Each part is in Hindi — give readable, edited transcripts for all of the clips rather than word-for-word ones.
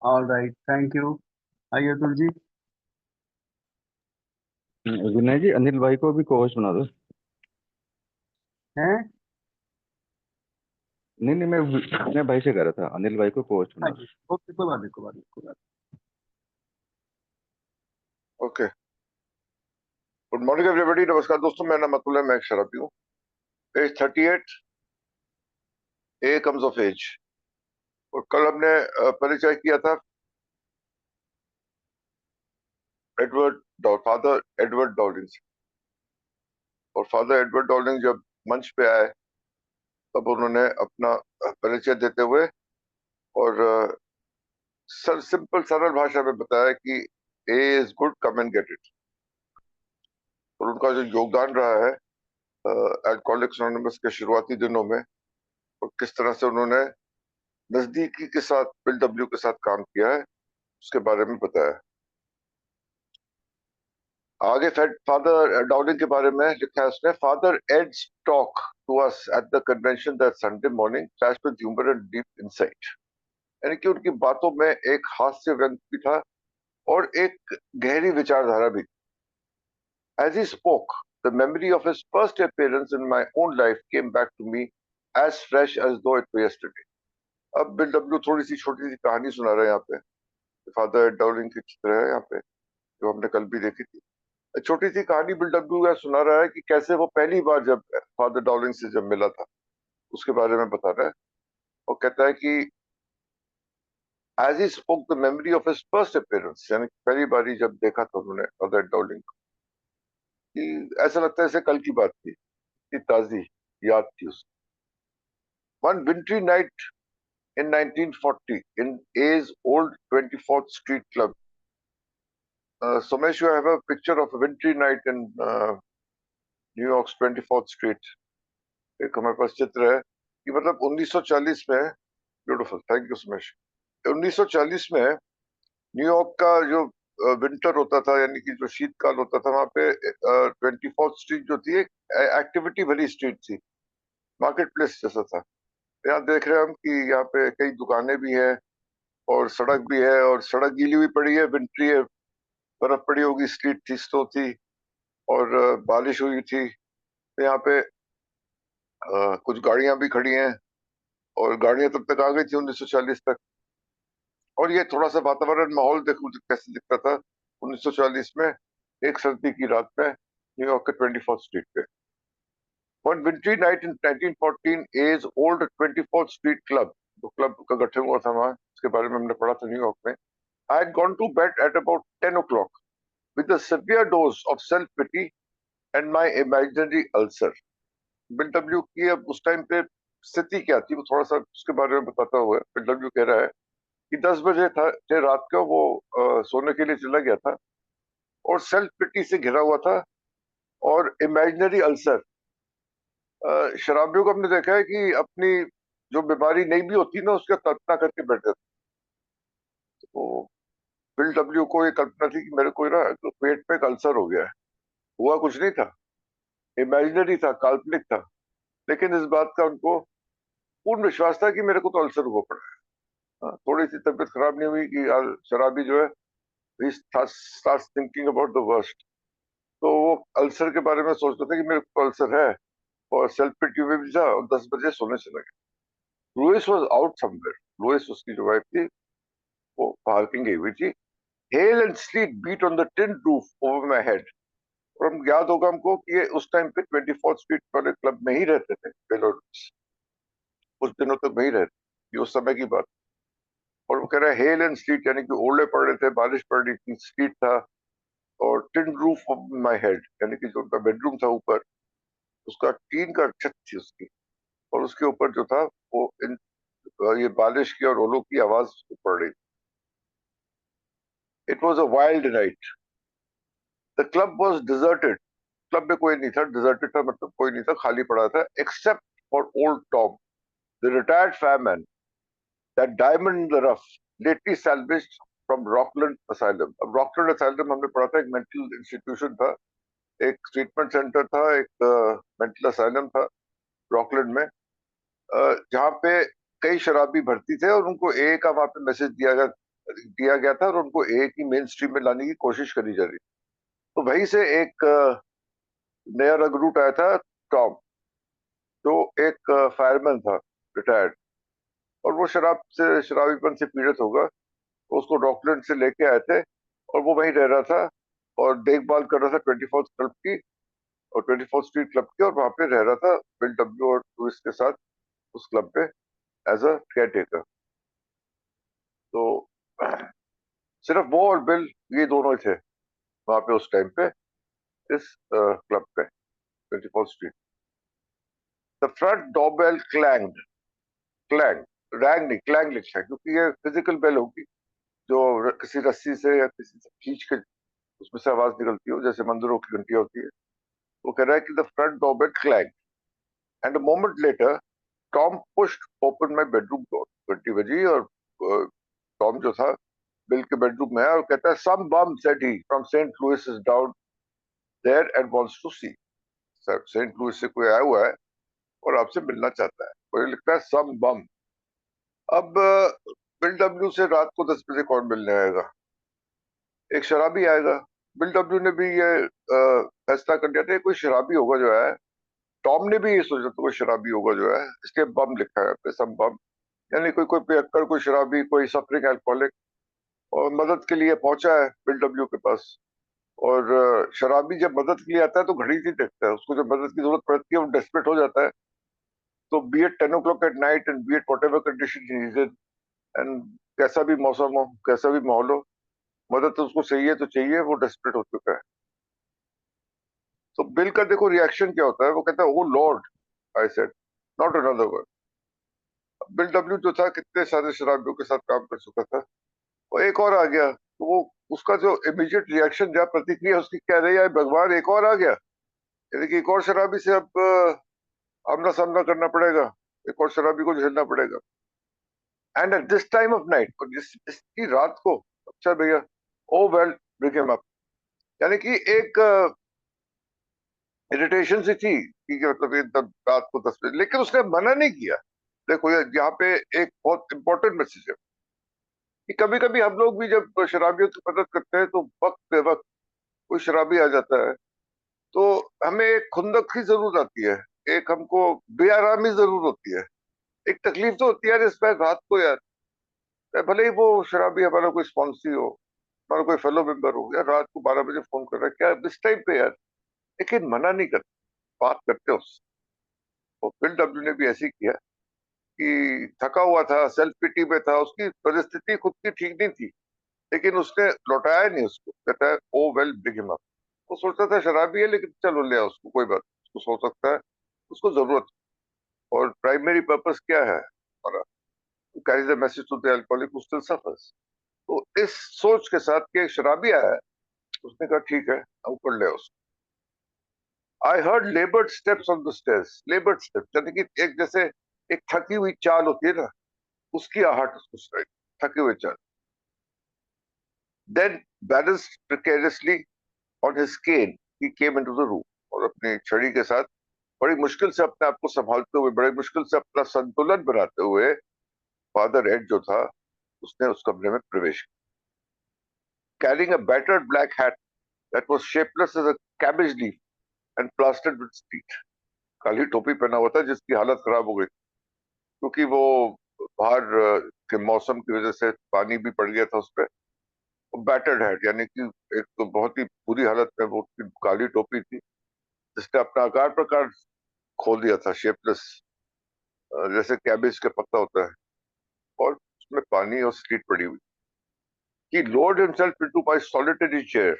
All right, thank you. आइए अतुल जी। विनय जी, अनिल भाई को भी कोच बना दो। हैं? नहीं नहीं, मैं विनय भाई से कह रहा था, अनिल भाई को कोच बना दो। आइए। ओके, कोई बात नहीं, कोई बात नहीं, कोई बात ओके, गुड मॉर्निंग एवरीबॉडी। नमस्कार दोस्तों, मेरा नाम अतुल है, मैं एक शराबी हूँ। Page 38, A comes of age. और कल हमने परिचय किया था फादर एडवर्ड डॉलिंग से। और फादर एडवर्ड डॉलिंग जब मंच पे आए तब उन्होंने अपना परिचय देते हुए और सिंपल सरल भाषा में बताया कि A is good, come and get it. और उनका जो योगदान रहा है अल्कोहलिक्स एनोनिमस के शुरुआती दिनों में, और किस तरह से उन्होंने नजदीकी के साथ बिल डब्ल्यू के साथ काम किया है, उसके बारे में बताया। आगे फादर डाउनिंग के बारे में लिखा है उसने। Father Ed's talk to us at the convention that Sunday morning flashed with humour and deep insight. यानी कि उनकी बातों में एक हास्य व्यंग भी था और एक गहरी विचारधारा भी। As he spoke, the memory of his first appearance in my own life came back to me as fresh as though it were yesterday. अब बिल डब्ल्यू थोड़ी सी छोटी सी कहानी सुना रहे हैं यहाँ पे। फादर डाउनिंग की चित्र है यहाँ पे, जो हमने कल भी देखी थी। छोटी सी कहानी बिल डब्ल्यू का सुना रहा है कि कैसे वो पहली बार जब फादर डॉलिंग से जब मिला था उसके बारे में बता रहा है। और कहता है कि as he spoke the memory of his first appearance, यानी पहली बार ही जब देखा था उन्होंने फादर डॉलिंग को, कि ऐसा लगता है जैसे कल की बात थी, इतनी ताजी याद थी उसकी। One wintry night in 1940 in A's old 24th Street Club. Somesh, you have a picture of a wintry night in New York's 24th Street. एक हमारे पास चित्र है कि मतलब 1940 में, ब्यूटीफुल, थैंक यू सुमेश। 1940 में न्यूयॉर्क का जो विंटर होता था, यानी कि जो शीतकाल होता था, वहां पे 24th स्ट्रीट जो थी एक एक्टिविटी भरी स्ट्रीट थी, मार्केट प्लेस जैसा था। यहाँ देख रहे हैं हम कि यहाँ पे कई दुकानें भी हैं और सड़क भी है, और सड़क गीली हुई पड़ी है, विंट्री है, बर्फ पड़ी होगी, स्ट्रीट थी, स्नो थी, और बारिश हुई थी। तो यहाँ पे कुछ गाड़ियां भी खड़ी हैं, और गाड़ियां तब तक आ गई थी 1940 तक। और ये थोड़ा सा वातावरण माहौल देखो कैसे दिखता था 1940 में, एक सर्दी की रात में न्यूयॉर्क के 24th स्ट्रीट पे। One wintry night in 1914 as old 24th street club, जो क्लब का गठन हुआ था वहां, इसके बारे में हमने पढ़ा था न्यूयॉर्क में। I had gone to bed at about 10 o'clock with a severe dose of self-pity and my imaginary ulcer. Bill W की अब उस टाइम पे स्थिति क्या थी, वो थोड़ा सा उसके बारे में बताता हुआ बिल डब्ल्यू कह रहा है कि 10 बजे था रात का, वो सोने के लिए चला गया था और सेल्फ पिटी से घिरा हुआ था और इमेजिनरी अल्सर। शराबियों को हमने देखा है कि अपनी जो बीमारी नहीं भी होती ना, उसका कल्पना करके बैठे थे। तो बिल डब्ल्यू को ये कल्पना थी कि मेरे को ना तो पेट पे एक अल्सर हो गया है। हुआ कुछ नहीं था, इमेजिनरी था, काल्पनिक था, लेकिन इस बात का उनको पूर्ण विश्वास था कि मेरे को तो अल्सर हुआ पड़ा है। थोड़ी सी तबीयत खराब नहीं हुई कि यार शराबी जो है he starts thinking about the worst। तो वो अल्सर के बारे में सोचता था कि मेरे को अल्सर है, और सेल्फ पिटी में भी था, और 10 बजे सोने चला गया। Lois was out somewhere. Lois, उसकी जो वाइफ थी, वो बाहर कहीं गई हुई थी। Hail and sleet beat on the tin roof over my head. और हम याद होगा हमको कि ये उस टाइम पे 24th स्ट्रीट वाले क्लब में ही रहते थे बेलोडिस, कुछ दिनों तक वही रहे, ये उस समय की बात। और वो कह रहा है हेल एंड स्लीट, यानी कि ओले पड़ रहे थे, बारिश पड़ रही थी, स्ट्रीट था, और tin roof of my head, यानी कि जो उनका बेडरूम था ऊपर, उसका टीन का छत थी उसकी, और उसके ऊपर जो था वो ये बारिश की और ओलों की आवाज पड़ रही। It was a wild night. The club was deserted. Club में कोई नहीं था, डिजर्टेड था मतलब कोई नहीं था, खाली पड़ा था, except for old Tom, the retired fireman, that diamond in the rough, lately salvaged from Rockland Asylum। अब रॉकलैंड असाइलम हमने पढ़ा था, एक मेंटल इंस्टीट्यूशन था, एक ट्रीटमेंट सेंटर था, एक मेंटल असाइलम था रॉकलैंड में, जहाँ पे कई शराबी भर्ती थे, और उनको ए का वहां पे मैसेज दिया गया दिया गया था और उनको एक ही मेन स्ट्रीम में लाने की कोशिश करी जा रही। तो वहीं से एक नया रिक्रूट आया था, टॉम, जो एक फायरमैन था, रिटायर्ड, और वो शराबीपन से पीड़ित होगा, तो उसको डॉकलैंड से लेके आए थे और वो वहीं रह रहा था और देखभाल कर रहा था 24th क्लब की और 24th स्ट्रीट क्लब की, और वहां पे रह रहा था बिल डब्ल्यू और लुइस के साथ उस क्लब पे एज अ केयर टेकर। तो सिर्फ वो और बिल, ये दोनों ही थे वहां पे उस टाइम पे, इस क्लब पे 24th street. The front doorbell clang, wrong नहीं, क्लैंग लिखा है, क्योंकि ये फिजिकल बेल होगी जो किसी रस्सी से या किसी से खींच के उसमें से आवाज निकलती हो, जैसे मंदिरों की घंटियां होती है। वो कह रहा है कि the front doorbell clanged and a moment later Tom pushed open my bedroom door. घंटी बजी और टॉम जो था बिल के बेडरूम में है और कहता है, some bum said he from Saint Louis is down there and wants to see. Sir, Saint Louis से कोई आया हुआ है और आपसे मिलना चाहता है। और ये लिखता है सम बम। अब बिल डब्ल्यू से रात को 10 बजे कौन मिलने आएगा? एक शराबी आएगा। बिल डब्ल्यू ने भी ये फैसला कर लिया था, कोई शराबी होगा जो है। टॉम ने भी ये सोचा था कोई शराबी होगा जो है, इसलिए बम लिखा है पे, सम बम, यानी कोई कोई पियक्कर, कोई शराबी, कोई सफरिंग अल्कोहलिक, और मदद के लिए पहुंचा है बिल डब्ल्यू के पास। और शराबी जब मदद के लिए आता है तो घड़ी नहीं देखता है, उसको जब मदद की जरूरत पड़ती है वो डेस्परेट हो जाता है। तो be at 10 o'clock at night and be at whatever condition is in, and कैसा भी मौसम हो, कैसा भी माहौल हो, मदद तो उसको चाहिए तो चाहिए, वो डेस्परेट हो चुका है। तो बिल का देखो रिएक्शन क्या होता है, वो कहता है, oh lord, I said, not another word. Bill W जो था कितने सारे शराबियों के साथ काम कर चुका था, वो एक और आ गया, तो वो उसका जो इमीडिएट रिएक्शन, जहाँ प्रतिक्रिया उसकी कह रही है, भगवान एक और आ गया, यानी कि एक और शराबी से अब आमना सामना करना पड़ेगा, एक और शराबी को झेलना पड़ेगा। And at this time of night, और इसकी रात को, अच्छा भैया, ओ वेल, ब्रिंग हिम अप। यानी कि एक इरिटेशन सी थी कि मतलब ये तब रात को 10 बजे, लेकिन उसने मना नहीं किया। देखो यहाँ पे एक बहुत इंपॉर्टेंट मैसेज है कि कभी कभी हम लोग भी जब शराबियों की मदद करते हैं तो वक्त पे वक्त कोई शराबी आ जाता है तो हमें एक खुंदक की जरूरत आती है, एक हमको बेआरामी जरूर होती है, एक तकलीफ तो होती है यार, इस बार रात को यार, भले ही वो शराबी हमारा कोई स्पॉन्सी हो, हमारा कोई फेलो मेंबर हो, यार रात को 12 बजे फोन कर रहा है क्या इस टाइम पे यार, लेकिन मना नहीं करते, बात करते उससे। और फिल डब्ल्यू ने भी ऐसे ही किया कि थका हुआ था, सेल्फ पिटी में था, उसकी परिस्थिति खुद की ठीक नहीं थी, लेकिन उसने लौटाया नहीं उसको, कहता है ओ वेल ब्रिंग हिम अप। वो सोचता था शराबी है, लेकिन चलो ले आओ उसको, कोई बात, उसको सो सकता है, उसको जरूरत। और प्राइमरी पर्पस क्या है हमारा, to carry the message to the alcoholic who still suffers. तो इस सोच के साथ कि एक शराबी आया है, उसने कहा ठीक है, हम कर ले उसको। I heard लेबर्ड steps on the stairs. लेबर्ड steps यानी कि एक जैसे एक थकी हुई चाल होती है ना, उसकी आहट उसको सुनाई, थके हुए चाल। Then balanced precariously on his cane he came into the room. और अपनी छड़ी के साथ बड़ी मुश्किल से अपने आप को संभालते हुए, बड़ी मुश्किल से अपना संतुलन बनाते हुए, फादर एड जो था उसने उस कमरे में प्रवेश किया, carrying a battered black hat that was shapeless as a cabbage leaf and plastered with spit. काली टोपी पहना हुआ था जिसकी हालत खराब हो गई क्योंकि वो बाहर के मौसम की वजह से पानी भी पड़ गया था उस पर। बैटर्ड हैट यानी कि एक तो बहुत ही बुरी हालत में वो काली टोपी थी जिसने अपना आकार प्रकार खो दिया था, शेपलेस, जैसे कैबेज का पत्ता होता है, और उसमें पानी और स्लीट पड़ी हुई। He lowered himself into my solitary chair.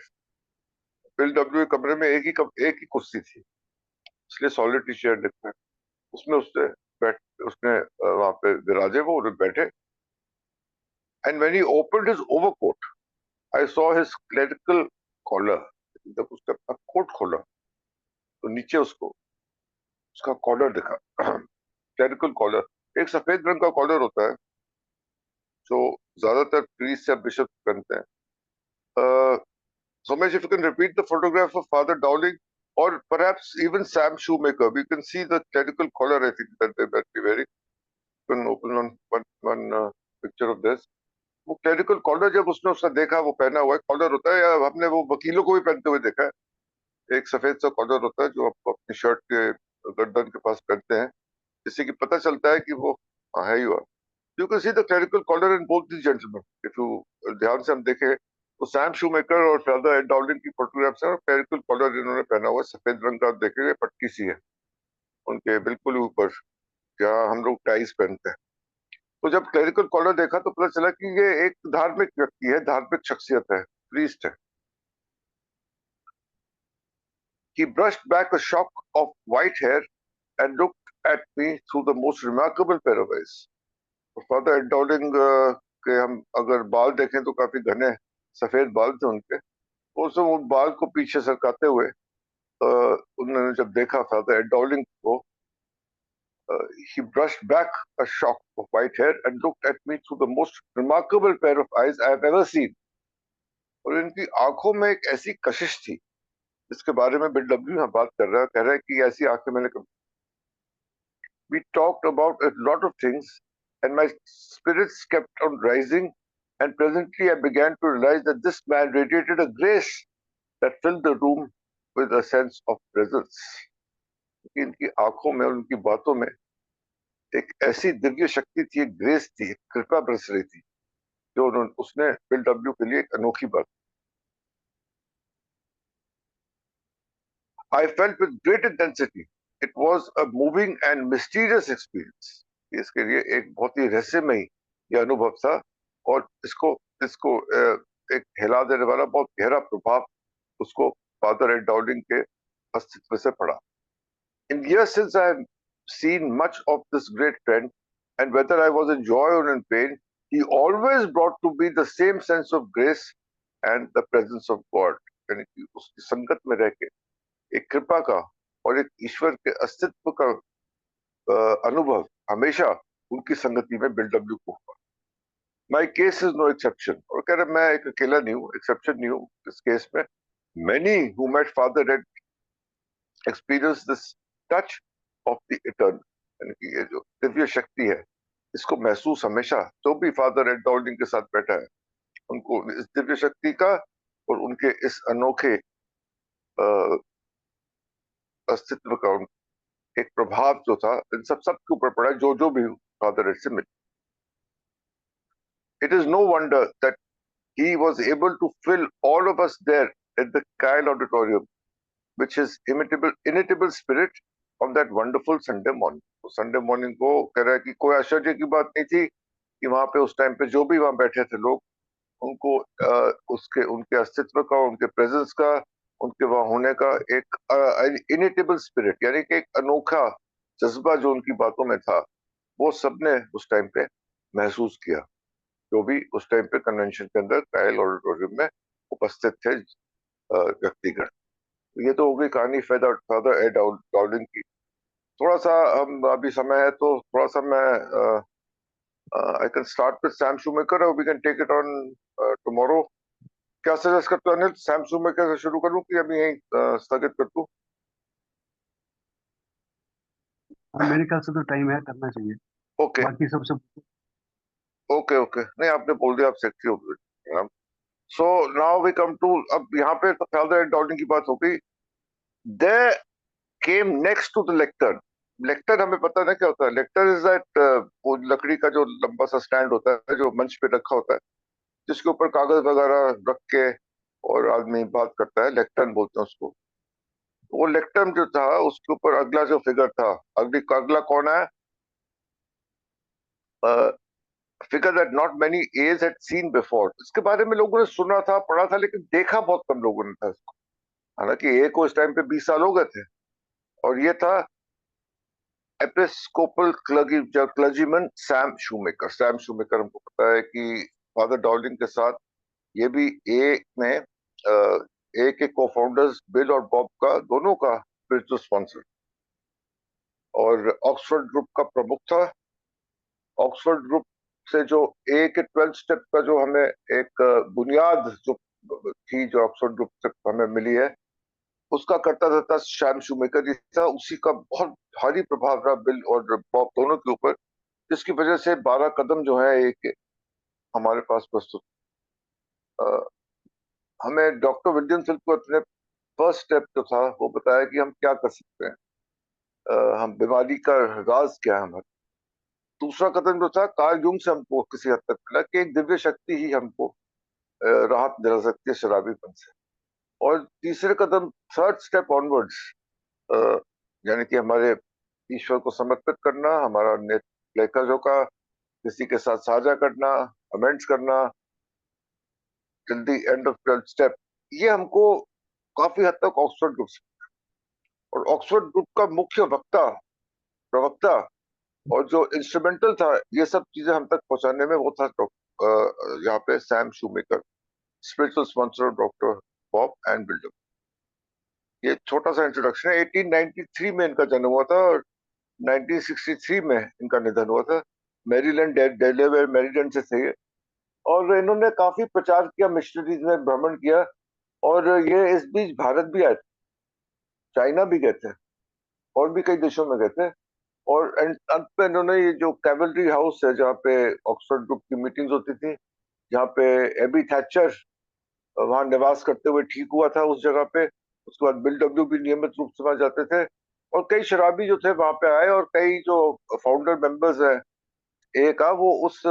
Bill W के कमरे में एक ही कुर्सी थी, इसलिए सॉलिटरी चेयर लिखा है। उसमें उसने वहां पे विराजे, वो बैठे। And when he opened his overcoat I saw his clerical collar. जब उसने अपना कोट खोला तो नीचे उसको उसका कॉलर दिखा, क्लेरिकल कॉलर। एक सफेद रंग का कॉलर होता है जो ज्यादातर प्रीस्ट या बिशप पहनते हैं। Somesh, if you can repeat the photograph of Father Dowling, or perhaps even Sam Shoemaker, we can see the clerical collar, I think, that they might be wearing. You can open on one picture of this. वो क्लरिकल कॉलर जब उसने उसका देखा, वो पहना हुआ है कॉलर होता है, या हमने वो वकीलों को भी पहनते हुए देखा है, एक सफेद सा कॉलर होता है जो आपको अपनी शर्ट के गर्दन के पास पहनते हैं, जिससे कि पता चलता है कि वो है ही हुआ। You can see the clerical collar in both this gentleman, if you ध्यान से हम देखें तो सैम शूमेकर और फादर एड डाउलिंग की फोटोग्राफ्स हैं, और क्लरिकल कॉलर इन्होंने पहना हुआ है, सफेद रंग का, आप देखेंगे पट्टी सी है उनके बिल्कुल ऊपर, जहाँ हम लोग टाइज पहनते हैं। तो जब क्लरिकल कॉलर देखा तो पता चला कि ये एक धार्मिक व्यक्ति है, धार्मिक शख्सियत है, प्रीस्ट है। He brushed back a shock of white hair and looked at me through the most remarkable pair of eyes. Father Ed Dowling के हम अगर बाल देखें तो काफी घने सफेद बाल थे उनके, उसने उन बाल को पीछे सरकाते हुए उन्होंने जब देखा फादर एड डाउलिंग को, he brushed back a shock of white hair and looked at me through the most remarkable pair of eyes I have ever seen. और इनकी आंखों में एक ऐसी कशिश थी, इसके बारे में बिल डब्ल्यू यहाँ बात कर रहा है, कह रहा है कि ऐसी आंखें मैंने कभी। We talked about a lot of things and my spirits kept on rising, and presently I began to realize that this man radiated a grace that filled the room with a sense of presence. इनकी आंखों में और उनकी बातों में एक ऐसी दिव्य शक्ति थी, एक ग्रेस थी, एक कृपा बरस रही थी, जो उसने बिल डब्ल्यू के लिए एक अनोखी बात। I felt with great intensity. It was a moving and mysterious experience. इसके लिए एक बहुत ही रहस्यमयी यह अनुभव था, और इसको इसको एक हिला देने वाला बहुत गहरा प्रभाव उसको फादर एड डाउलिंग के अस्तित्व से पड़ा। In years since I have seen much of this great friend, and whether I was in joy or in pain, he always brought to me the same sense of grace and the presence of God. यानी कि उसकी संगत में रह के एक कृपा का और एक ईश्वर के अस्तित्व का अनुभव हमेशा उनकी संगति में बिल डब्ल्यू को हुआ। My case is no exception, और कह रहे मैं एक अकेला नहीं हूँ, एक्सेप्शन नहीं हूँ इस केस में। Many who met father Ed experience this touch of the eternal, यानी कि ये जो दिव्य शक्ति है, इसको महसूस हमेशा जो भी फादर एड डाउलिंग के साथ बैठा है उनको इस दिव्य शक्ति का और उनके इस अनोखे अस्तित्व का एक प्रभाव जो था इन सब के ऊपर पड़ा, जो भी फादर एड से मिले। It is no wonder that he was able to fill all of us there at the Kyle Auditorium, which is inimitable spirit of that wonderful Sunday morning. तो Sunday morning को कह रहा है कि कोई आश्चर्य की बात नहीं थी कि वहां पे उस टाइम पे जो भी वहां बैठे थे लोग, उनको उनके अस्तित्व का, उनके प्रेजेंस का, उनके वहां होने का एक इनिटेबल स्पिरिट, यानी कि एक अनोखा जज्बा जो उनकी बातों में था, वो सबने उस टाइम पे महसूस किया, जो भी उस टाइम पे कन्वेंशन के अंदर कायल ऑडिटोरियम में उपस्थित थे व्यक्तिगण। ये तो हो गई कहानी फादर एड डाउलिंग की। थोड़ा सा हम अभी समय है तो थोड़ा सा मैं I can start with Sam Shoemaker और we can take it on tomorrow. क्या सजेस्ट करते हो अनिल, सैम शूमेकर से शुरू करूं कि अभी यहीं स्थगित कर दूं? मेरे ख्याल से तो टाइम है, करना चाहिए। ओके बाकी सबसे ओके ओके, नहीं आपने बोल दिया, आप सेक्रेटरी हो गए। So now we come to, अब यहाँ पे तो फादर एड डाउलिंग की बात हो गई। दे केम नेक्स्ट टू द लेक्टर्न। लेक्टर्न हमें पता ना क्या होता है। लेक्टर्न इज दैट वो लकड़ी का जो लंबा सा स्टैंड होता है जो मंच पे रखा होता है, जिसके ऊपर कागज वगैरह रख के और आदमी बात करता है, लेक्टर्न बोलते हैं उसको। वो लेक्टर्न जो था उसके ऊपर अगला जो फिगर था, अगला कौन है? Figure that not many as had seen before. इसके बारे में लोगों ने सुना था, पढ़ा था, लेकिन देखा बहुत कम लोगों ने था इसको। हालांकि ए को इस टाइम पे 20 साल हो गए थे, और ये था Episcopal clergyman Sam shoemaker. Sam shoemaker हमको पता है कि फादर डाउलिंग के साथ ये भी ए में ए के को फाउंडर्स बिल और बॉब का, दोनों का स्पिरिचुअल स्पॉन्सर, और ऑक्सफोर्ड ग्रुप का प्रमुख था। ऑक्सफोर्ड ग्रुप से जो ए के 12 स्टेप का जो हमें एक बुनियाद जो थी, जो ऑक्सफोर्ड ग्रुप से हमें मिली है, उसका करता रहता सैम शूमेकर जी था। उसी का बहुत भारी प्रभाव रहा बिल और बॉब दोनों के ऊपर, जिसकी वजह से 12 कदम जो है एक हमारे पास प्रस्तुत। हमें डॉक्टर विलियम सिल्कवर्थ ने फर्स्ट स्टेप जो था वो बताया कि हम क्या कर सकते हैं, हम बीमारी का राज क्या है हमारा। दूसरा कदम जो था कार्ल युंग से हमको किसी हद तक मिला कि एक दिव्य शक्ति ही हमको राहत दिला सकती है शराबीपन से। और तीसरे कदम, थर्ड स्टेप ऑनवर्ड्स, यानी कि हमारे ईश्वर को समर्पित करना, हमारा लेखा का किसी के साथ साझा करना, अमेंड्स करना till the end of 12th step, ये हमको काफी हद तक ऑक्सफोर्ड ग्रुप से, और ऑक्सफोर्ड ग्रुप का मुख्य प्रवक्ता और जो इंस्ट्रूमेंटल था ये सब चीजें हम तक पहुंचाने में, वो था यहाँ पे Sam shoemaker, spiritual sponsor of doctor Bob and builder. ये छोटा सा इंट्रोडक्शन है। 1893 में इनका जन्म हुआ था और 1963 में इनका निधन हुआ था। मैरीलैंड, डेलावेयर मैरीलैंड से थे ये। और इन्होंने काफी प्रचार किया, मिशनरीज में भ्रमण किया, और ये इस बीच भारत भी आए थे, चाइना भी गए थे, और भी कई देशों में गए थे। और अंत में इन्होंने ये जो कैवलरी हाउस है जहाँ पे ऑक्सफोर्ड ग्रुप की मीटिंग्स होती थी, जहाँ पे एबी थैचर वहां निवास करते हुए ठीक हुआ था उस जगह पे। उसके बाद बिल डब्ल्यू भी नियमित रूप से वहां जाते थे, और कई शराबी जो थे वहां पे आए, और कई जो फाउंडर मेंबर्स हैं ए का, वो उस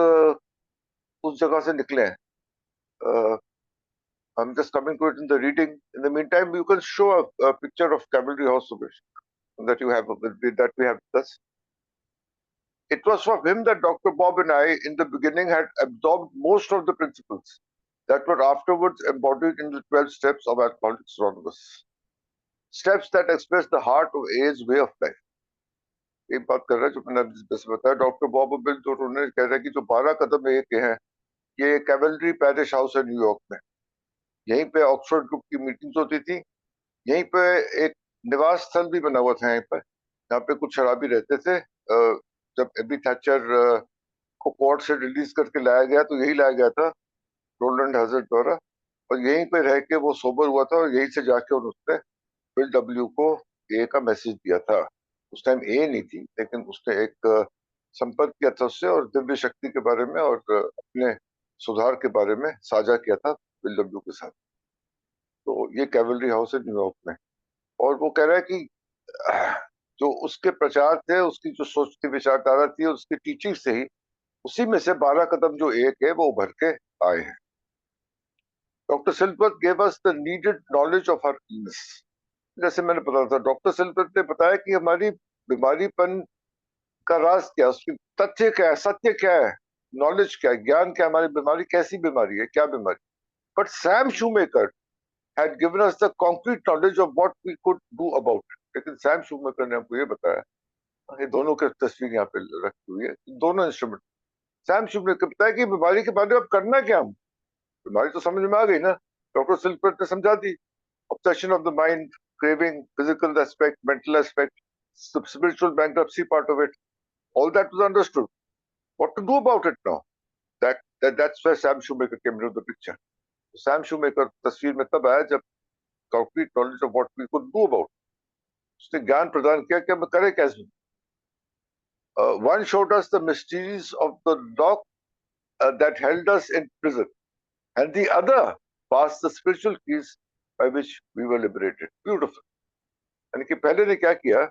जगह से निकले हैं। I'm just coming to it in the reading. In the meantime, you can show a picture of Cavalry House, Subesh, that you have that we have with us. It was from him that Dr. Bob and I, in the beginning, had absorbed most of the principles that were afterwards embodied in the 12 steps of Alcoholics Anonymous. Steps that express the heart of A's way of life. एक बात कर रहा है जो मैंने बस बताया, डॉक्टर बॉब बिल जो उन्होंने कह रहा है कि जो 12 कदम ए के हैं, ये कैवलरी पैरिश हाउस है न्यूयॉर्क में। यहीं पे ऑक्सफोर्ड ग्रुप की मीटिंग्स होती थी, यहीं पे एक निवास स्थल भी बना हुआ था यहीं पर, यहाँ पे कुछ शराबी रहते थे। जब एबी थैचर को कोर्ट से रिलीज करके लाया गया तो यही लाया गया था रोलैंड हजर्ड द्वारा, और यहीं पे रह के वो सोबर हुआ था, और यहीं से जाके उसने बिल डब्ल्यू को ए का मैसेज दिया था। उस टाइम ए नहीं थी, लेकिन उसने एक संपर्क किया था उससे, और दिव्य शक्ति के बारे में और अपने सुधार के बारे में साझा किया था बिल डब्ल्यू के साथ। तो ये कैवलरी हाउस है न्यूयॉर्क में। और वो कह रहा है कि जो उसके प्रचार थे, उसकी जो सोच थी, विचारधारा थी, और उसकी टीचिंग से ही, उसी में से 12 कदम जो एक है वो उभर के आए हैं। Doctor Silkworth gave us the needed knowledge of her illness. जैसे मैंने बताया था, डॉक्टर सिल्कवर्थ ने बताया कि हमारी बीमारीपन का राज क्या है, उसकी तथ्य क्या है, सत्य क्या है, नॉलेज क्या है, ज्ञान क्या है, हमारी बीमारी कैसी बीमारी है, क्या बीमारी। But Sam shoemaker had given us the concrete knowledge of what we could do about it. लेकिन सैम शूमेकर ने हमको ये बताया, ये दोनों की तस्वीर यहाँ पे रखी हुई है, दोनों इंस्ट्रूमेंट। सैम शूमेकर बताया कि बीमारी के बारे में अब करना क्या, हम बीमारी तो समझ में आ गई ना, डॉक्टर सिल्कवर्थ ने समझा दी। obsession of the mind, craving, physical aspect, mental aspect, spiritual bankruptcy part of it, all that was understood. What to do about it now? That's where Sam Shoemaker came into the picture. Sam Shoemaker तस्वीर में तब आया जब concrete knowledge of what we could do about it. उसने ज्ञान प्रदान किया कि हम करें कैसे। One showed us the mysteries of the lock that held us in prison, and the other passed the spiritual keys by which we were liberated. Beautiful. यानी कि पहले ने क्या किया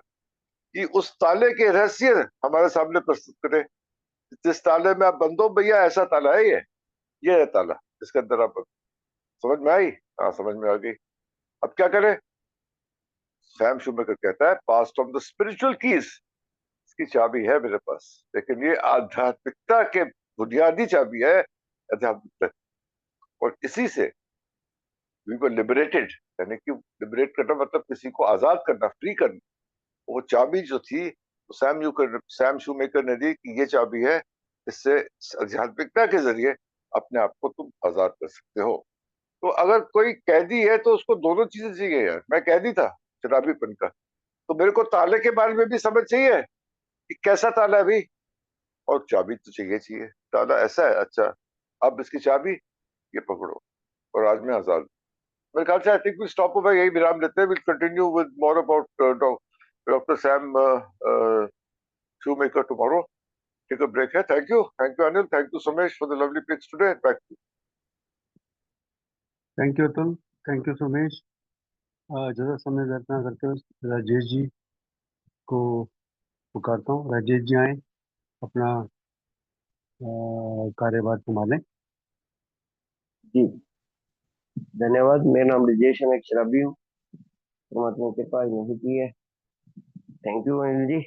कि उस ताले के रहस्य हमारे सामने प्रस्तुत करे, जिस ताले में आप बंद हो, भैया ऐसा ताला है, ये है ताला, इसके अंदर आप समझ में आई? हाँ, समझ में आ गई। अब क्या करें? सैम शूमेकर कहता है, past on the spiritual keys, इसकी चाबी है मेरे पास, लेकिन ये आध्यात्मिकता के बुनियादी चाबी है, आध्यात्मिकता, और इसी से वी वर लिबरेटेड, यानी कि लिबरेट करना मतलब किसी को आजाद करना, फ्री करना। वो चाबी जो थी वो सैम शूमेकर ने दी कि ये चाबी है, इससे आध्यात्मिकता के जरिए अपने आप को तुम आजाद कर सकते हो। तो अगर कोई कैदी है तो उसको दोनों चीजें चाहिए यार। मैं कैदी था शराबीपन का, तो मेरे को ताले के बारे में भी समझ चाहिए कि कैसा ताला है भी, और चाबी तो चाहिए। ताला ऐसा है, अच्छा अब इसकी चाबी ये पकड़ो, और आज मैं आजाद। मेरे ख्याल से I think we stop over, यही विराम लेते हैं। Will continue with more about doctor Sam Shoemaker tomorrow. take a break here. Thank you Anil, thank you Sumesh for the lovely picks today. Back to you. Thank you Atul, thank you Somesh. ज़्यादा समय व्यर्थ ना करते हुए राजेश जी को पुकारता हूँ। राजेश जी आए, अपना कार्यभार संभालें। जी धन्यवाद। मेरा नाम ब्रजेश है, मैं एक शराबी हूँ। परमात्मा की कृपा नहीं की है। Thank you Anil ji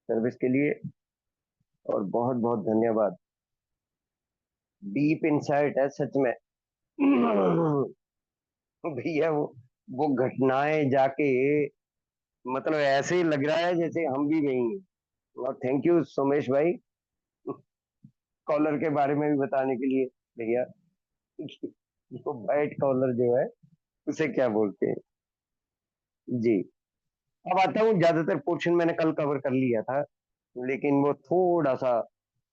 service के लिए, और बहुत बहुत धन्यवाद। डीप इंसाइट है सच में। भैया वो घटनाएं जाके मतलब ऐसे ही लग रहा है जैसे हम भी गई हैं। और थैंक यू सोमेश भाई कॉलर के बारे में भी बताने के लिए। भैया वो वाइट कॉलर जो है उसे क्या बोलते हैं जी। अब आता हूँ, ज्यादातर पोर्शन मैंने कल कवर कर लिया था, लेकिन वो थोड़ा सा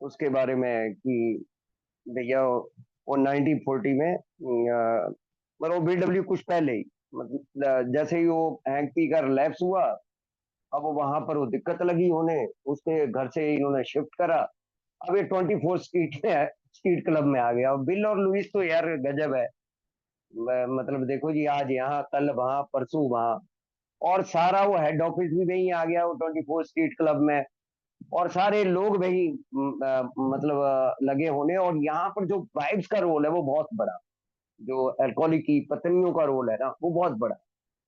उसके बारे में कि भैया वो 1940 में मतलब वो बीडब्ल्यू कुछ पहले ही, मतलब जैसे ही वो हैंक पी कर लैप्स हुआ, अब वो वहां पर वो दिक्कत लगी होने, उसके घर से इन्होंने शिफ्ट करा। अब ये 24 स्ट्रीट में है, स्ट्रीट क्लब में आ गया। और बिल और लुइस तो यार गजब है। मतलब देखो जी, आज यहाँ कल वहां परसों वहां, और सारा वो हेड ऑफिस भी वहीं आ गया वो 24 स्ट्रीट क्लब में। और सारे लोग वही मतलब लगे होने। और यहाँ पर जो वाइफ्स का रोल है वो बहुत बड़ा, जो अल्कोहलिक की पत्नियों का रोल है ना वो बहुत बड़ा।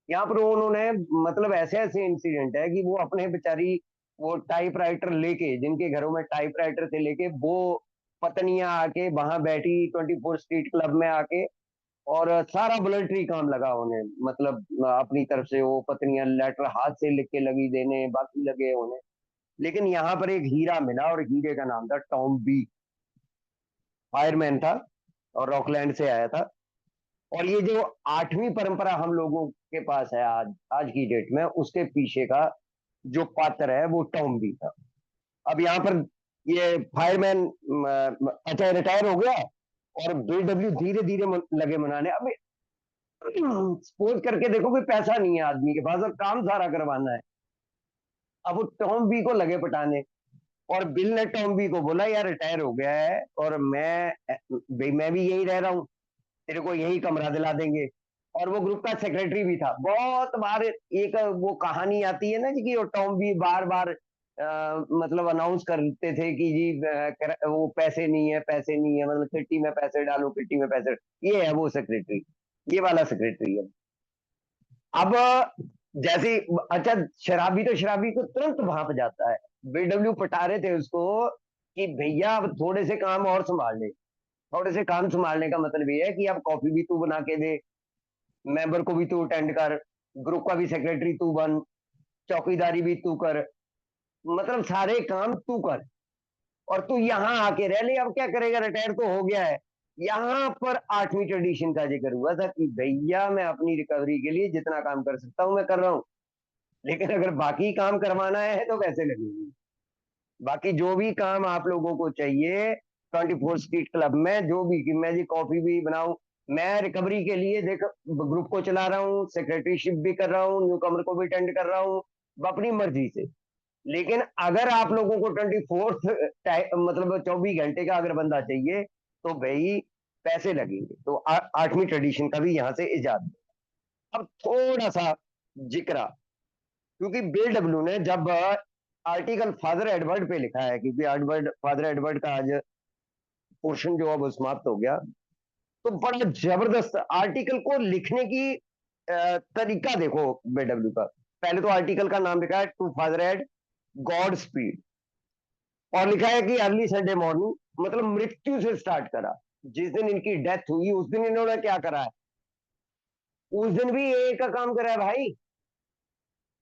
यहाँ पर उन्होंने मतलब ऐसे ऐसे इंसिडेंट है कि वो अपने बेचारी वो टाइपराइटर लेके, जिनके घरों में टाइपराइटर थे लेके, वो पत्नियां आके वहां बैठी 24 स्ट्रीट क्लब में आके, और सारा वॉलंटरी काम लगा उन्हें। मतलब अपनी तरफ से वो पत्नियां लेटर हाथ से लिख के लगी देने, बाकी लगे उन्हें। लेकिन यहाँ पर एक हीरा मिला, और हीरे का नाम था टॉम बी। फायरमैन था और रॉकलैंड से आया था। और ये जो 8वीं परंपरा हम लोगों के पास है आज आज की डेट में, उसके पीछे का जो पात्र है वो टॉम बी था। अब यहाँ पर ये फायरमैन अच्छा रिटायर हो गया, और बीडब्ल्यू धीरे धीरे लगे मनाने। अब सपोज करके देखो कि पैसा नहीं है आदमी के पास और काम सारा करवाना है। अब वो टॉम बी को लगे पटाने, और बिल ने टॉम बी को बोला यार रिटायर हो गया है, और मैं भी यही रह रहा हूँ, तेरे को यही कमरा दिला देंगे। और वो ग्रुप का सेक्रेटरी भी था। बहुत बार एक वो कहानी आती है ना जी, कि वो टॉम भी बार बार मतलब अनाउंस करते थे कि जी वो पैसे नहीं है, पैसे नहीं है, मतलब किट्टी में पैसे डालो, किट्टी में पैसे। ये है वो सेक्रेटरी, ये वाला सेक्रेटरी है। अब जैसे अच्छा, शराबी तो शराबी को तुरंत भाप जाता है। बीडब्ल्यू पटा रहे थे उसको कि भैया अब थोड़े से काम और संभाल ले। थोड़े से काम संभालने का मतलब ये है कि अब कॉफी भी तू बना के दे, मेंबर को भी तू अटेंड कर, ग्रुप का भी सेक्रेटरी तू बन, चौकीदारी भी तू कर, मतलब सारे काम तू कर, और तू यहाँ आके रह ले। अब क्या करेगा, रिटायर तो हो गया है। यहाँ पर 8वीं ट्रेडिशन का जिक्र हुआ था कि भैया मैं अपनी रिकवरी के लिए जितना काम कर सकता हूँ मैं कर रहा हूँ, लेकिन अगर बाकी काम करवाना है तो पैसे लगेंगे। बाकी जो भी काम आप लोगों को चाहिए 24 स्ट्रीट क्लब में, जो भी, कि मैं जी कॉफी भी बनाऊं, मैं रिकवरी के लिए देख ग्रुप को चला रहा हूँ, सेक्रेटरीशिप भी कर रहा हूँ, न्यू कमर को भी अटेंड कर रहा हूँ अपनी मर्जी से। लेकिन अगर आप लोगों को 24 मतलब 24 घंटे का अगर बंदा चाहिए तो भाई पैसे लगेंगे। तो 8वीं ट्रेडिशन का भी यहाँ से इजाद है। अब थोड़ा सा जिक्र, क्योंकि बिल डब्ल्यू ने जब आर्टिकल फादर एडवर्ड पे लिखा है, क्योंकि फादर एडवर्ड का आज पोर्शन जो अब समाप्त हो गया, तो बड़ा जबरदस्त आर्टिकल को लिखने की तरीका देखो बीडब्ल्यू का। पहले तो आर्टिकल का नाम लिखा है to father Ed godspeed, और लिखा है कि अर्ली संडे मॉर्निंग, मतलब मृत्यु से स्टार्ट करा। जिस दिन इनकी डेथ हुई उस दिन इन्होंने क्या करा है, उस दिन भी एक का काम करा है भाई।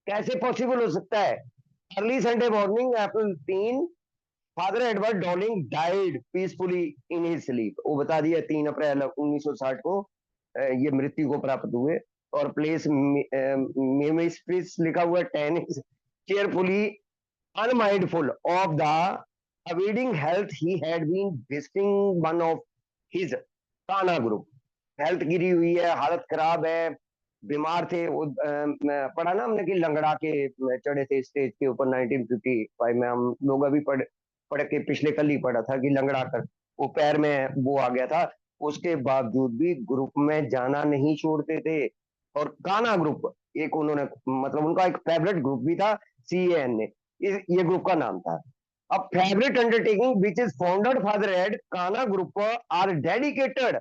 कैसे पॉसिबल हो सकता है? Early Sunday morning April 3, father Edward Dowling died peacefully in his sleep. वो बता दिया 3 अप्रैल 1960 को ये मृत्यु को प्राप्त हुए। और प्लेस मेमिस्ट्रिस लिखा हुआ 10 cheerfully unmindful of the awaiting health, he had been visiting one of his Kana group. Health गिरी हुई है, हालत खराब है, बीमार थे वो। पढ़ा ना हमने कि लंगड़ा के चढ़े थे स्टेज के ऊपर 1955 में। हम लोग अभी पढ़ के पिछले कल ही पढ़ा था कि लंगड़ा कर वो पैर में वो आ गया था, उसके बावजूद भी ग्रुप में जाना नहीं छोड़ते थे। और काना ग्रुप एक उन्होंने मतलब उनका एक फेवरेट ग्रुप भी था, CAN ये ग्रुप का नाम था। अब favourite undertaking which is founded father Ed Kana group are dedicated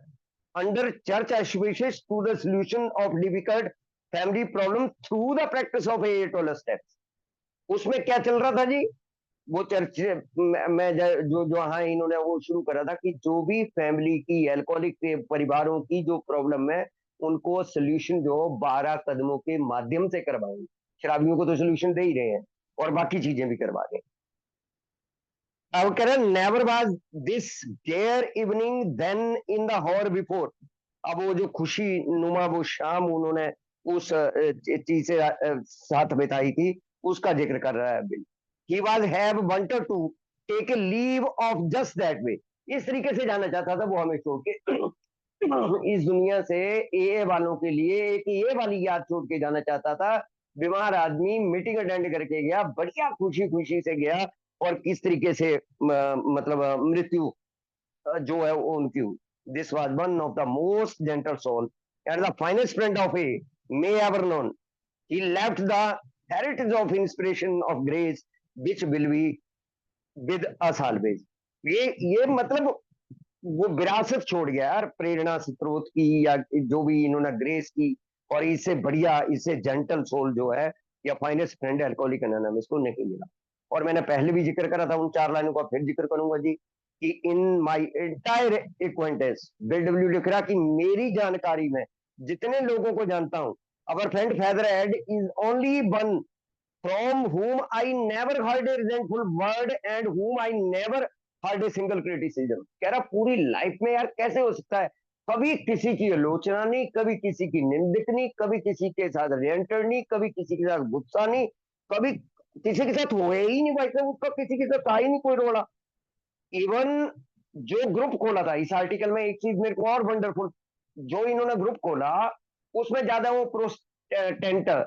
under church auspices to the solution of difficult family problem through the practice of AA 12 steps। उसमें क्या चल रहा था जी, वो चर्च में जो जो हाँ इन्होंने वो शुरू करा था कि जो भी फैमिली की एल्कोहलिक के परिवारों की जो प्रॉब्लम है उनको सोल्यूशन जो 12 कदमों के माध्यम से करवाएंगे। शराबियों को तो सोल्यूशन दे ही रहे हैं और बाकी चीजें भी करवा दें। अब कह रहे never was this dare evening than in the hour before. अब वो जो खुशी नुमा वो शाम उन्होंने उस चीज से साथ बिताई थी उसका जिक्र कर रहा है Bill. He was have wanted to take a leave of just that way. इस तरीके से जाना चाहता था वो हमें छोड़ के इस दुनिया से ए वालों के लिए एक ये वाली याद छोड़ के जाना चाहता था। बीमार आदमी मीटिंग अटेंड करके गया, बढ़िया खुशी खुशी से गया और किस तरीके से मतलब मृत्यु जो है वो उनकी हुई। This was one of the most gentle soul and the finest friend of a may ever known. He left the heritage of inspiration of grace which will be with us always. ये मतलब वो विरासत छोड़ गया यार प्रेरणा स्रोत की या जो भी इन्होंने ग्रेस की, और इससे बढ़िया इससे जेंटल सोल जो है या फाइनेस्ट फ्रेंड अल्कोहलिक एनोनिमस को नहीं मिला। और मैंने पहले भी जिक्र करा था उन 4 लाइनों का फिर जिक्र करूंगा जी कि in my entire acquaintance BW लिख रहा कि मेरी जानकारी में जितने लोगों को जानता हूं our friend father Ed is only one from whom I never heard a resentful word and whom I never heard a single criticism। कह रहा पूरी लाइफ में यार कैसे हो सकता है कभी किसी की आलोचना नहीं, कभी किसी की निंदक नहीं, कभी किसी के साथ रेंटर नहीं, कभी किसी के साथ गुस्सा नहीं, कभी किसी के साथ हुए ही नहीं भाई साहब, उसका किसी के साथ आई नहीं कोई रोड़ा। इवन जो ग्रुप खोला था इस आर्टिकल में एक चीज मेरे को और वंडरफुल, जो इन्होंने ग्रुप खोला उसमें ज्यादा वो प्रोस्टेंटर,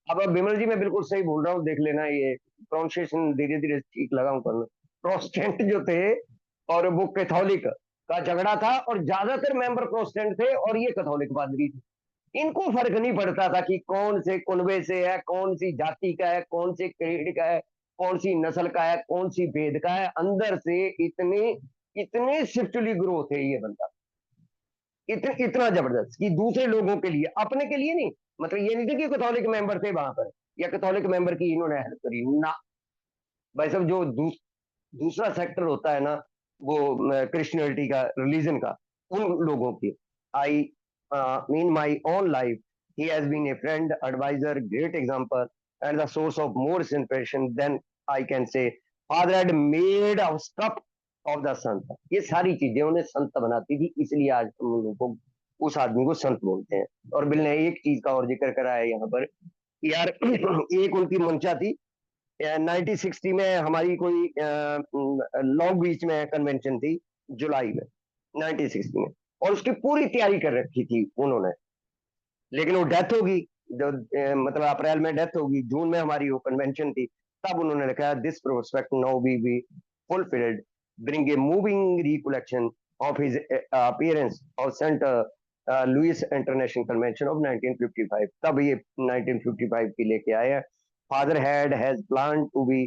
अब बिमल जी मैं बिल्कुल सही बोल रहा हूँ देख लेना, ये प्रोनाउंसिएशन धीरे धीरे ठीक लगाऊं करना। प्रोटेस्टेंट जो थे और वो कैथोलिक का झगड़ा था और ज्यादातर मेंबर प्रोटेस्टेंट थे और ये कैथोलिक पादरी थे। इनको फर्क नहीं पड़ता था कि कौन से कुनबे से है, कौन सी जाति का है, कौन से क्रीड का है, कौन सी नस्ल का है, कौन सी भेद का है। अंदर से इतने इतने शिफ्टली ग्रोथ है ये बंदा, इतना जबरदस्त कि दूसरे लोगों के लिए अपने के लिए नहीं। मतलब ये नहीं थे कि कैथोलिक मेंबर थे वहां पर या कैथोलिक मेंबर की इन्होंने हेल्प करी ना भाई साहब। जो दूसरा सेक्टर होता है ना वो क्रिश्चियनिटी का रिलीजन का उन लोगों की I mean my own life he has been a friend advisor great example and the source of more inspiration than I can say father had made a stuff of the saint. ये सारी चीजें उन्हें संत बनाती थी, इसलिए आज हम लोगों को उस आदमी को संत बोलते हैं। और बिल ने एक चीज का और जिक्र करा है यहाँ पर यार एक उनकी मंशा थी 1960 में हमारी कोई लॉन्ग बीच में कन्वेंशन थी जुलाई में 1960 में, और उसकी पूरी तैयारी कर रखी थी उन्होंने, लेकिन वो डेथ होगी जो मतलब अप्रैल में डेथ होगी, जून में हमारी वो कन्वेंशन थी, तब उन्होंने लिखा this prospect now be fulfilled bring a moving recollection of his appearance of St. Louis International Convention of 1955। तब ये 1955 की लेके आए हैं। Father has planned to be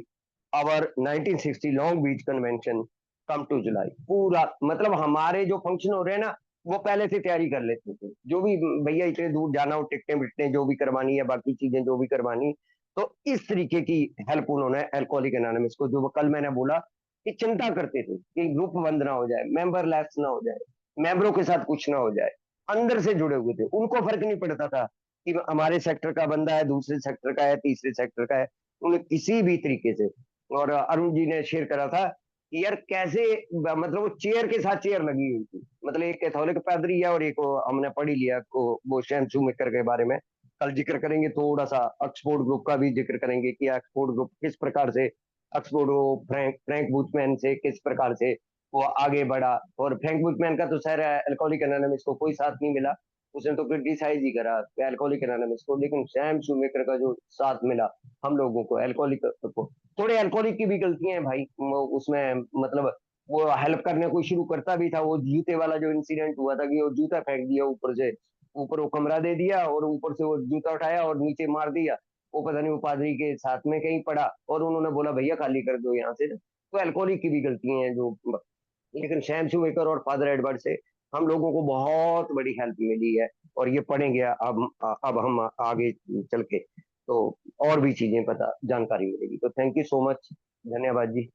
our 1960 Long Beach Convention come to July। पूरा मतलब हमारे जो फंक्शन हो रहे हैं ना वो पहले से तैयारी कर लेते थे, जो भी भैया इतने दूर जाना हो, टिकटें बिकटें जो भी करवानी है, बाकी चीजें जो भी करवानी, तो इस तरीके की हेल्प उन्होंने अल्कोहलिक एनोनिमस को, जो कल मैंने बोला कि चिंता करते थे कि ग्रुप बंद ना हो जाए, मेंबर लैप्स ना हो जाए, मेंबरों के साथ कुछ ना हो जाए, अंदर से जुड़े हुए थे। उनको फर्क नहीं पड़ता था कि हमारे सेक्टर का बंदा है, दूसरे सेक्टर का है, तीसरे सेक्टर का है, उन्हें किसी भी तरीके से। और अरुण जी ने शेयर करा था कि यार कैसे मतलब वो चेयर के साथ चेयर लगी हुई थी, मतलब एक कैथोलिक पैदरी है और एक हमने पढ़ ही लिया वो शैम शूमेकर के बारे में कल जिक्र करेंगे, थोड़ा सा ऑक्सफोर्ड ग्रुप का भी जिक्र करेंगे कि ऑक्सफोर्ड ग्रुप किस प्रकार से ऑक्सफोर्ड फ्रैंक बुचमैन से किस प्रकार से वो आगे बढ़ा। और फ्रैंक बुचमैन का तो सर अल्कोहलिक एनोनिमस को कोई साथ नहीं मिला, उसने तो क्रिटिसाइज ही करा अल्कोहलिक एनोनिमस को, लेकिन सैम शूमेकर का जो साथ मिला हम लोगों को अल्कोहलिक को, थोड़े अल्कोहलिक की भी गलतियां हैं भाई उसमें, मतलब वो हेल्प करने को शुरू करता भी था। वो जूते वाला जो इंसिडेंट हुआ था कि वो जूता फेंक दिया ऊपर से, ऊपर वो कमरा दे दिया और ऊपर से वो जूता उठाया और नीचे मार दिया। वो पता नहीं वो पादरी के साथ में कहीं पड़ा और उन्होंने बोला भैया खाली कर दो यहाँ से ना। तो अल्कोहलिक की भी गलतियां हैं जो, लेकिन सैम शुवेकर और फादर एडवर्ड से हम लोगों को बहुत बड़ी हेल्प मिली है। और ये पढ़ेंगे अब हम आगे चल के तो और भी चीजें पता जानकारी मिलेगी। तो थैंक यू सो मच, धन्यवाद जी।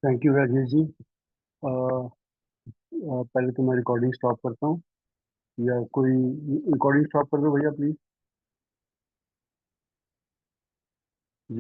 Thank you Rajesh ji. पहले तो मैं रिकॉर्डिंग स्टॉप करता हूँ, या कोई रिकॉर्डिंग स्टॉप कर दो भैया प्लीज।